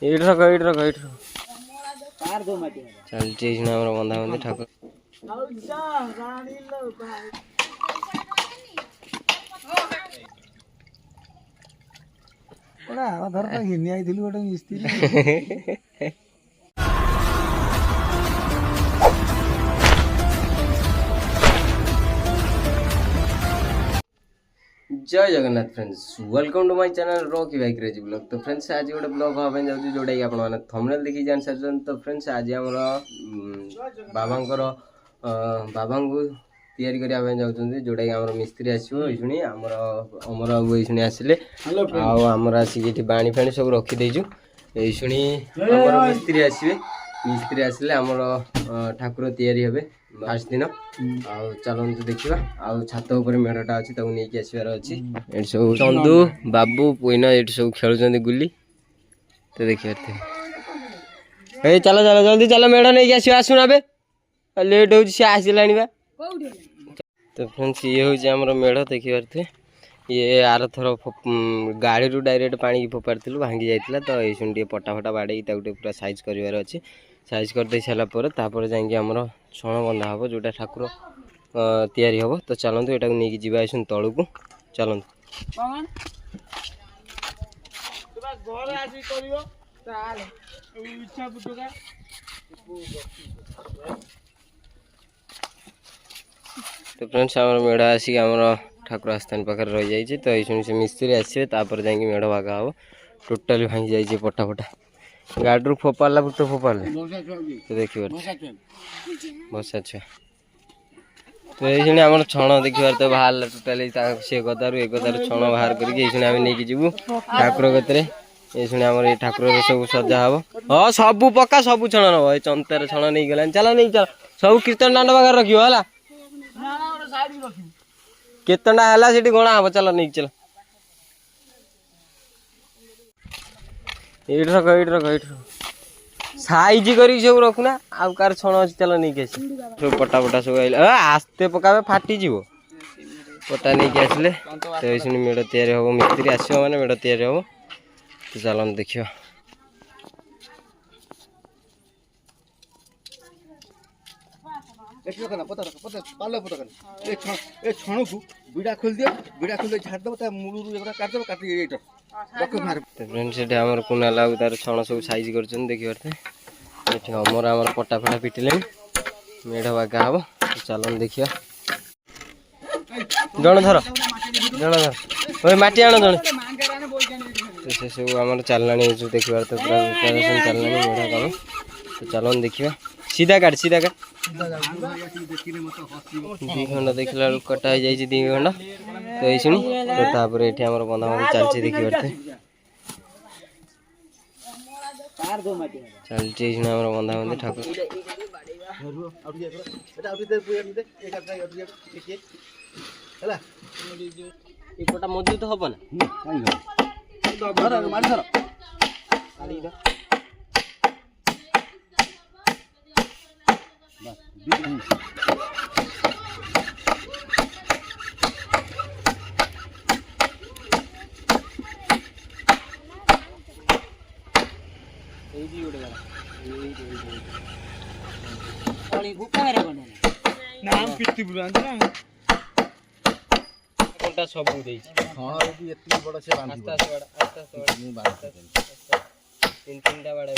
ଏଇଠି ରଖ ଚାଲିଛି ଆମର ବନ୍ଧାବନ୍ଧି ଠାକୁର। ଗୋଟେ ମିସ୍ତ୍ରୀ जय Jagannath friends, welcome to my channel Rocky भाई क्रेजी ब्लॉग। तो फ्रेंड्स आज गोटे ब्लॉग हमें जाऊँ जोटा कि आपने थंबनेल देखी जान सारी। तो फ्रेंड्स आज आमर बाबांकर बाबा को तैयारी करने जाऊँ जोटा कि आम मिस्त्री आसो ये आमर अमर बाबू ये आसिले आमर आसिक बाणी फाणी सब रखीदेचु ये मिस्त्री आसवे। मिस्त्री आसिले आमर ठाकुर तैयारी हे फास्ट दिन चलते देखा छात उपर मेढ़टा अच्छी नहीं आसबार अच्छी सब चंदू बाबू पुईना ये सब खेल गुली तो देखिए चल चल जल्दी चल मेढ़ नहीं आस आसुना लेट हो आसला तो फ्रेंड्स ये हूँ आम मेढ़ देखी पारे ये आर थर गाड़ी रू डायरेक्ट पानी की फोपाड़ी भांगी जाता तो ये टे पटा फटा बाड़े पूरा साइज करार अच्छी साइज करदे सारापर जाकि आमर छण बंधा हम जोटा ठाकुर तैयारी हम। तो चलतु यहाँ नहीं जावा तलू को चलतु तो फ्रेंड्स आम मेढ़ आसिक आम ठाकुर आस्थान पाखे रही जाइए। तो ये से मिस्त्री आसवे जा मेढ़ भागा हम टोटाली भांगी जाइए पटा फटा गाड़ी रू फोपाड़ा तो फोपाड़े तो देखिए बस अच्छा। तो ये आम छण देखिए तो बाहर टोटाली सी गदारू ए गदारू छण बाहर करके नहीं जीवु ठाकुर कतरे ये आम ये ठाकुर सब सजा हम। हाँ सब पक्का सब छण नब ये चंतार छण नहीं गला चल नहीं चल सब कीर्तन दांड पाखे रखियो है केतना है गणा हम चल नहीं चल ये रख साइज कर सब रखुना आउ कार छण अच्छी चल नहीं सब पटा पटा सब आस्ते पकावे फाटी पटा नहीं आसिले तो ये मेढ़ तैयारी हम मिस्त्री आसो मैंने मेढ़ तैयारी हम। तो चलते देखिए छण को बिड़ा खोल दियो बिड़ा खोल झाड़ दब मूलू काटदब काट फ्रेंड्स ये आम कुना लागू तार छण सब साइज कर देखी पारे अमर आम पटा फटा पिटिले मेढ़ बागा हम। चलन देखिए जन धर भाई मटी आण जन से सब आम चलना देखी पारे तो पूरा चलना मेढ़ काम। तो चलन देखिए सीधा काट दी खंड देखला कटा हो जाए दी खंड तो ये शुणी तो तापर ये आम बंधाबंधी चलती देखी पारे चलती आम बंधाबंधी ठाकुर मजबूत हम ना सब बड़ से तीन टा बाड़ा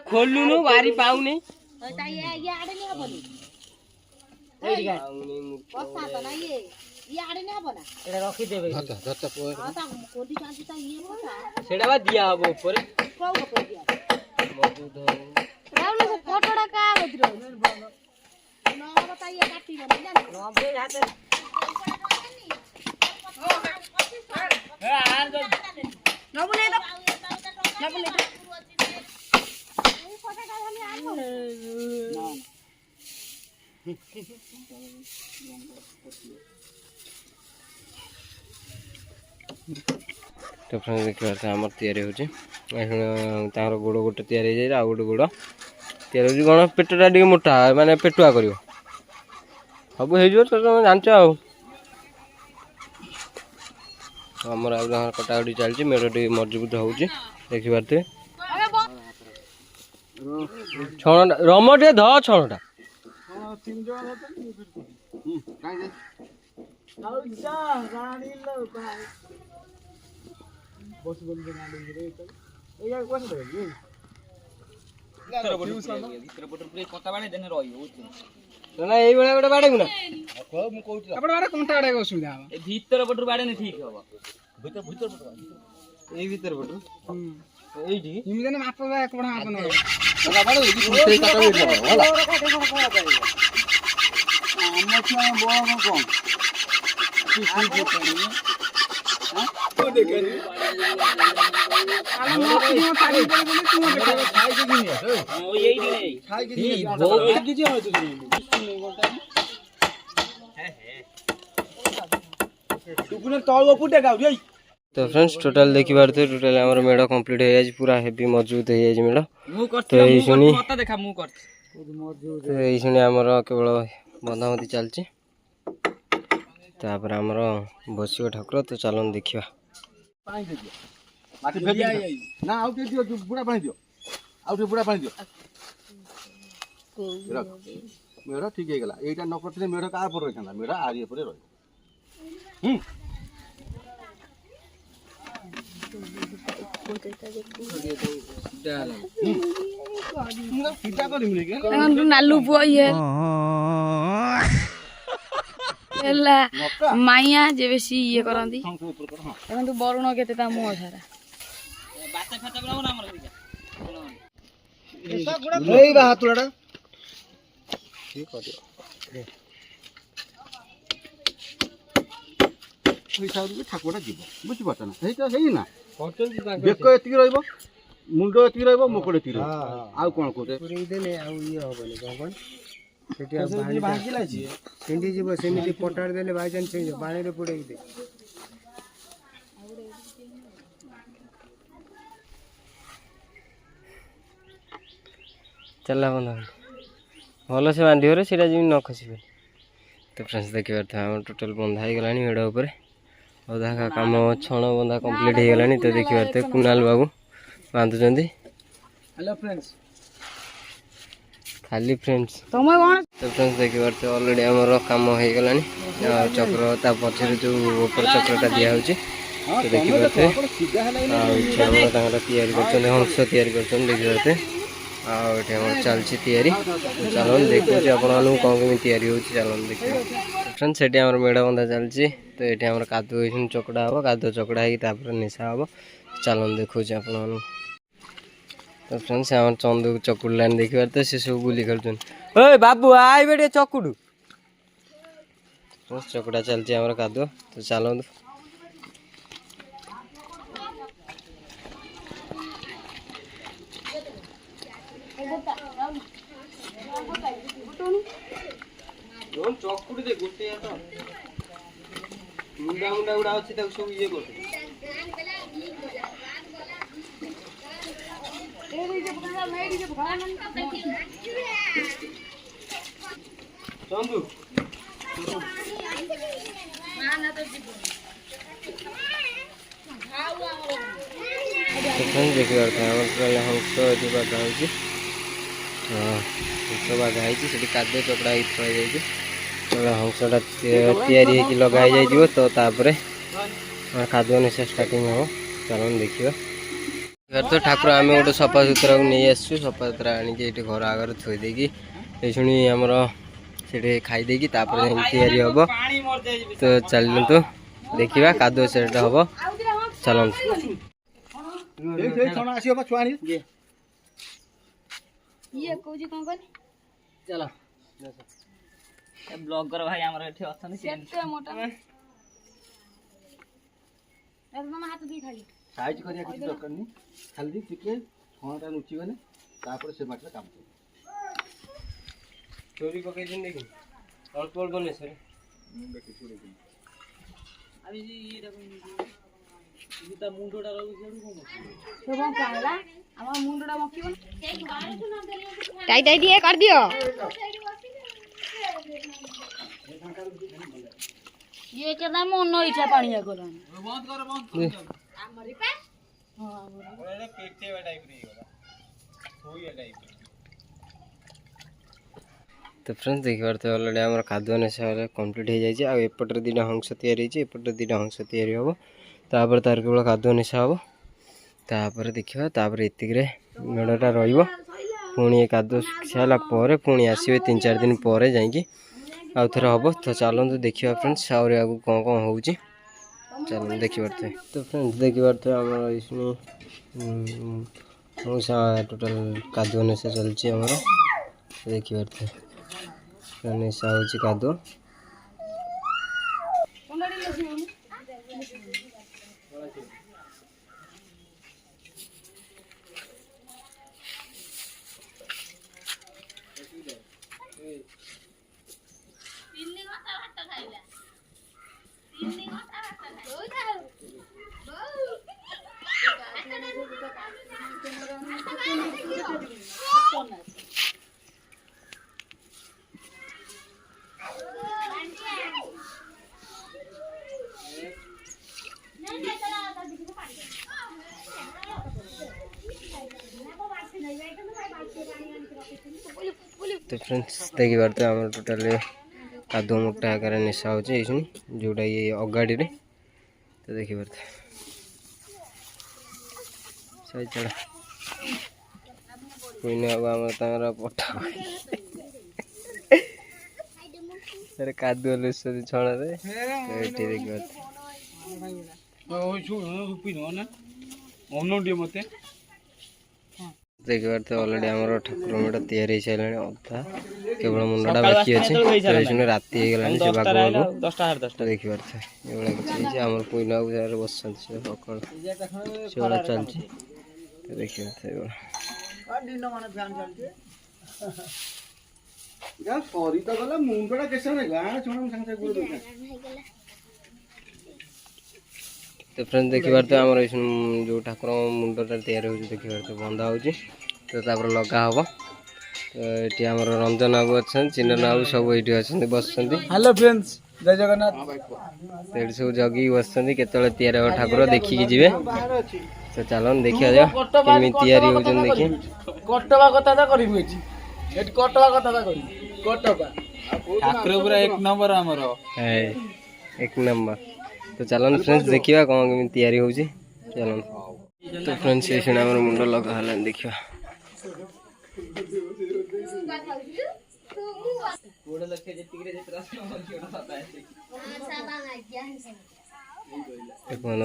खोलू बारी पाऊनी रखीदेवे दिया हम ऊपर तो फ्रेंड्स देखिए आम तैयारी होची तार गोड़ गोटे तैयारी हो जाए आ गोटे गोड़ तैयारी हो कौन पेटा टे मोटा माने पेटुआ कर सब हो तुम जानच आमर कटाकटी चलती मेढ़ टे मजबूत हो देखिपे छणटा रम टे ध छणटा ना ये बड़ा बड़ा बाड़े ना ମୁଁ କହୁଛି ଆପଣ ବାଡେ କୋଣ୍ଟା ବାଡେ ଅସୁବିଧା ହବ ଏ ଭିତର ପଟରୁ ବାଡେନି ଠିକ ହବ ଭିତର ଭିତର ପଟ ये भीतर पटू एठी ଏମିତି ହେଲେ ମାପ ବା କୋଣ ମାପ ନବ ହେଲା ବାଡ ସେଇ କାଟ ବି ହେଲା ହେଲା ଆମ ଛୁଆ ବଳ କଣ तो फ्रेंड्स टोटल देखि पारथे टोटल हमर मेढ़ कंप्लीट हो जाय पूरा हेवी मजबूत हो जाय मेढ़ तो ये सुनी मत देखा मु कर तो ये सुनी हमर केवल बंधाबंधी चलची तापर हमर बसियो ठाकुर तो चलन देखिबा पानी दे दियो माटी फेर दियो ना आउ के दियो बुड़ा पानी दियो आउ के बुड़ा पानी दियो मेढ़ ठीक है गला एटा न करते मेढ़ का पर रहता मेढ़ आरी पर रही नालू पुआ ये ହେଲା ମାଇଆ ଯେ ବେଶୀ ଇଏ କରନ୍ତି ଦେଖନ୍ତୁ ବରୁଣ କେତେ ତା ମୁହଁ ସାରା ବାତା ଫାତା ବନାବ ନା ଆମର ଏଇଟା ଏଇ ବା ହାତୁଡା ठीक करियो हिसाब रे ठाकुरटा जीव बुझी पारछ ना हेइटा हेइ ना बेक एतिक रहइबो मुंड एतिक रहइबो मोकड़ एतिक रहइबो आ कोन कोते ପୁରୀ ଦେଲେ ଆଉ ଇଏ ହବନି କଣ କଣ ସେଠି ଆଉ ଭାଙ୍ଗିଲା ଅଛି ସେଣ୍ଡି ଯିବ ସେମିତି ପଟାର ଦେଲେ ବାଇଚାନ୍ସ ହେଇଯିବ ପାଣିରେ ପଡେଇ ଦେ चला बंधा भल से बांधी रे सीटा जी न खसी तो फ्रेंड्स देखि पारथे हम टोटल बंधा ही गलानी मेढ़ ऊपर अधा का काम छण बंधा कंप्लीट हो गलानी तो देखि पारथे कुणाल बाबू बांधुचंदी हेलो फ्रेंड्स खाली फ्रेंड्स ତମେ କଣ तो फ्रेंड्स देखि पारथे ऑलरेडी हमर काम हो गलानी चक्र ता पछरे जो ऊपर चक्रटा दिया होची तो देखि पारथे हमर तांगरा तैयारी करछन हंस तैयारी करछन देखि पारथे आठे हम चलती तैयारी चलन देखो आपण कौन कमी तैयारी हो चलन देख फ्रेंड्स से मेढ़ बंधा चलती तो ये कादु चकड़ा हम कादु चकड़ा हो निशा हम चलन देखो आपण तो फ्रेंड्स आम चंदू चकुड़ लाइन देखिए तो सी सब गुली खेलुन ओ बाबू आइबे चकुड़ू चकड़ा चलती आम कादु तो चलतु चकुड़ी दे गोटे तो मुंडा मुंडा गुड़ा अच्छी सब ये करते चंदू देखिए हंस ये बाधा हो बाधा से कादे चकड़ा थी हंसटा तैयारी लगा तो खाद्य निशा स्टार्टिंग हम चलन देखिए तो ठाकुर आम गोटे सफा सुतरा को नहीं आसु सफा सुतरा आनिकी घर आगे थोदेकी शुणी आमर से खाईदेकी तैयारी हम तो चलतु देखा कादुआ सेटा हम चलतु ଇଏ କହୁଛି କଣ କହିଲେ चलो ब्लॉगर भाई हमर एठी अछन କେତେ ମୋଟା एकदम हाथ दी खाली साइज करिया किसी दरकार नहीं खाली टिके छणटा नुची गने तापर से माटला काम चोरी पकई दिन देखी अल्प अल्प ने सर अभी ये देखो আমার মুন্ডটা মকিব টাই টাই দিয়ে কাট দিও ये के दाम न इच्छा पानी गला बंद कर हमरी पे हां ओरे पेटे टाइप रे गला होई टाइप तो फ्रेंड्स देखि पारते ऑलरेडी हमर खाद्य अनुसार कंप्लीट हो जाय छै आ एपटर दिना हंस तयारी छै एपटर दिना हंस तयारी होबो तापर तार केवल खाद्य अनुसार होबो तापर देखिबा तापर एतिक रे मेडटा रहइबो पुणी खाद्य साला पर पुणी आसीबे 3-4 दिन पर जाई आउ थे हम तो चलते देखा फ्रेंड्स आगे आगू कौन कौन हो चल देखी पारे तो फ्रेंड्स देखी पारे मौसा टोटाल कादुआ नेशा चलती आमर देखी पारे नेशा हो कादुआ तो फ्रेंड्स देखी पारे आम टोटाल कादुआ मुक्टा आकार नेशा हो जोटा ये अगाड़ी रे तो देखी पारे सही चढ़ा कोई आम पटा कादुआ लुस छड़ा रे देखी पारे देखी पारे ऑलरेडी आम ठाकुर मेढ़ तैयारी हो सारे अधा केवल मुंडा बाकी अच्छे राति हो गलानी से बागू देखी पारे ये किसी आम पुईना बस सकाल से चलती देखी पारे तो फ्रेंड्स देखी पारे आम जो ठाकुर मुंडटा तैयारी हो देखी पारे बंधा हो तो लगा हम तो ये आम रंजन बाबू अच्छा चिन्हन बाबू सब ये अच्छा बस हेलो फ्रेंड्स जय जगन्नाथ तो सब जगी बस के तैयारी हो ठाकुर देखिकी जी तो चलो देखा जाओ कमी तैयारी हो देखिए कटवा कथा करिबु एठी एठी कटवा कथा करिबु कटवा ठाकुर पूरा एक नंबर हमर है एक नंबर तो चलो फ्रेंड्स देखिए कौन कमी तैयारी हो चलो तो फ्रेंड्स ये आम मुंड लगा है देखा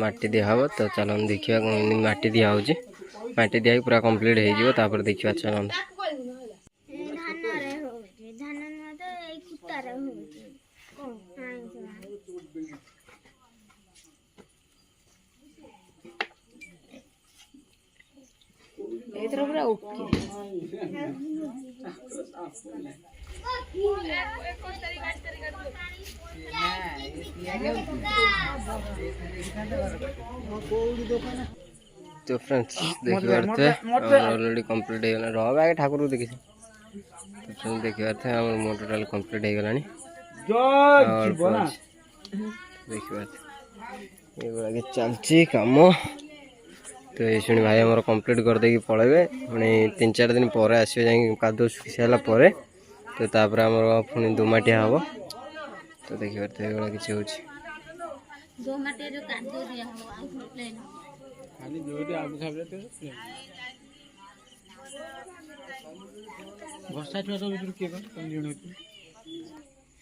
माटी दिहब तो चलो देखिए माटी दिया माटी दिया पूरा कंप्लीट हो देखा चलो पूरा ओके तो फ्रेंड्स देखी पारे ऑलरेडी कंप्लीट हो गला रहा आगे ठाकुर देखी तो फ्रेंड्स देखी पारे आम मो टोटाल कंप्लीट हो गलानी देखी पारे ये चलती कम तो ये शुणी भाई आम कंप्लीट करदे पलैबे पुणी 3-4 दिन पर आसवे जा कादुआ सुखी सारा पर तो तापर आम पुणी दुमाटिया हम तो देखी पारे ये किसी हो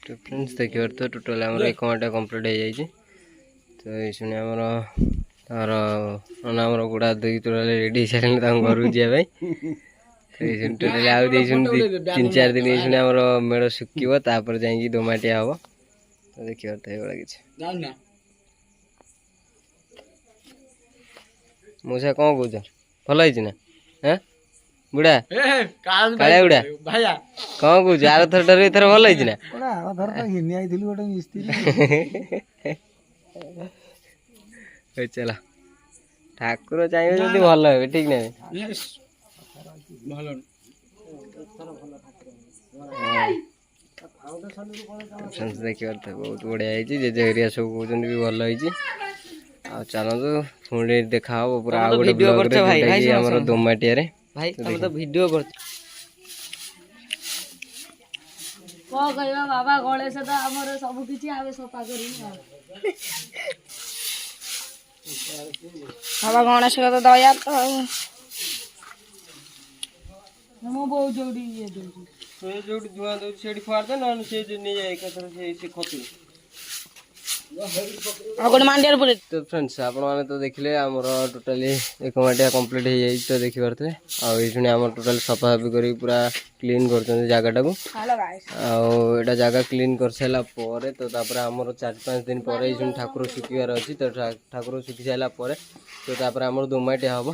तो फ्रेंड्स देखी पारे टोटाल आम 1 घंटा कंप्लीट हो जाए तो ये शुणी आमर तार आमर गुड़ा दुई टोटाल रेडी सारे घर जाए टोटाल आउ 3-4 दिन आमर मेढ़ सुखिब तापर जाकि दोमाटिया हम तो देखी पारे ये किसी मौसा कौन कौच भल है ना हाँ बुढ़ा कालिया बुढ़ा कौन कौच आर थर ठार एथर भल है ना चला ଠାକୁର ଚାହିଁବେ ଯଦି ଭଲ ହେବେ ଠିକ ନାହିଁ ଭଲ ଦେଖିପାରୁଥିବେ ବହୁତ ବଢିଆ ହେଇଛି ଜେଜେ ହେରିଆ ସବୁ କହୁଛନ୍ତି ବି ଭଲ ହେଇଛି। ଆଉ ଚାଲନ୍ତୁ ପୁଣି ଦେଖା ହବ ପୁରା ଆଉ ଗୋଟେ ବ୍ଲଗରେ ଯୋଉଟାକି ଆମର ଦୋମାଟିଆରେ। ଭାଇ ତମେ ତ ଭିଡିଓ କରୁଛ। କଣ କହିବା ବାବା ଗଣେଶ ତ ଆମର ସବୁ କିଛି ଆମେ ସଫା କରିବୁ ବାବା ଗଣେଶ ତ ଦୟା ତ ମୋ ବୋଉ ଯୋଉଠି ଇଏ ଦଉଛି ସେ ଯୋଉଠି ଧୂଆଁ ଦଉଛି ସେଇଠି ଫୋପାଡ଼ି ଦେ ନହେଲେ ସେ ନେଇଯାଏ ଏକାଥରେ ସେ ଖତୁ। ଆଉ ଗୋଟେ ମାଣ୍ଡିଆରେ ପୁରେଇ ତ ଫ୍ରେଣ୍ଡସ୍ ଆପଣମାନେ ତ ଦେଖିଲେ ଆମର ଟୋଟାଲି ଏକ ମାଟିଆ କମ୍ପ୍ଲିଟ୍ ହେଇଯାଇଛି ତ ଦେଖିପାରୁଥିବେ। ଆଉ ଏଇଠି ଆମର ଟୋଟାଲି ସଫାସଫି କରିକି ପୁରା କ୍ଲିନ୍ କରୁଛନ୍ତି ଜାଗାଟାକୁ। ଆଉ ଏଇଟା ଜାଗା କ୍ଲିନ୍ କରିସାରିଲା ପରେ ତ ତାପରେ ଆମର 4-5 ଦିନ ପରେ ଏଇ ଠାକୁର ଶୁଖିବାର ଅଛି। ତ ଠାକୁର ଶୁଖି ସାରିଲା ପରେ ତ ତାପରେ ଆମର ଦୋମାଟିଆ ହେବ।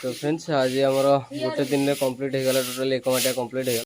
ତ ଫ୍ରେଣ୍ଡସ୍ ଆଜି ଆମର ଗୋଟେ ଦିନରେ କମ୍ପ୍ଲିଟ୍ ହେଇଗଲା ଟୋଟାଲି ଏକ ମାଟିଆ କମ୍ପ୍ଲିଟ୍ ହେଇଗଲା।